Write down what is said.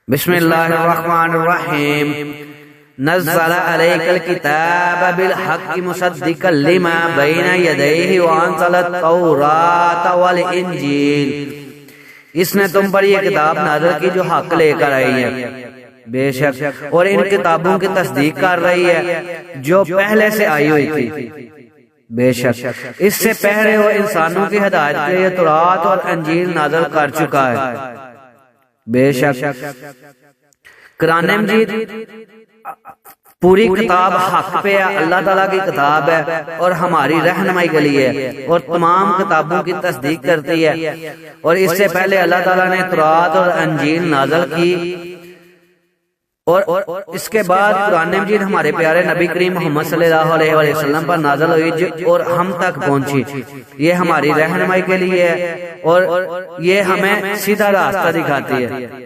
بسم اللہ الرحمن الرحیم نزل علیک الکتاب بالحق مصدقا لما بین یدیہ وانزل التوراۃ والانجیل، اس نے تم پر یہ کتاب نازل کی جو حق لے کر آئی ہے بے شک، اور ان کتابوں کی تصدیق کر رہی ہے جو پہلے سے آئی ہوئی تھی بے شک، اس سے پہلے وہ انسانوں کی ہدایت کے لیے تورات اور انجیل نازل کر چکا ہے بے شک۔ قرآن مجید پوری کتاب حق پہ ہے، اللہ تعالیٰ کی کتاب ہے اور ہماری رہنمائی کے لیے ہے، اور تمام کتابوں کی تصدیق کرتی ہے، اور اس سے پہلے اللہ تعالیٰ نے تورات اور انجیل نازل کی، اور اس کے بعد قرآن مجید ہمارے پیارے نبی کریم محمد صلی اللہ علیہ وسلم پر نازل ہوئی اور ہم تک پہنچی۔ یہ ہماری رہنمائی کے لیے ہے اور یہ ہمیں سیدھا راستہ دکھاتی ہے۔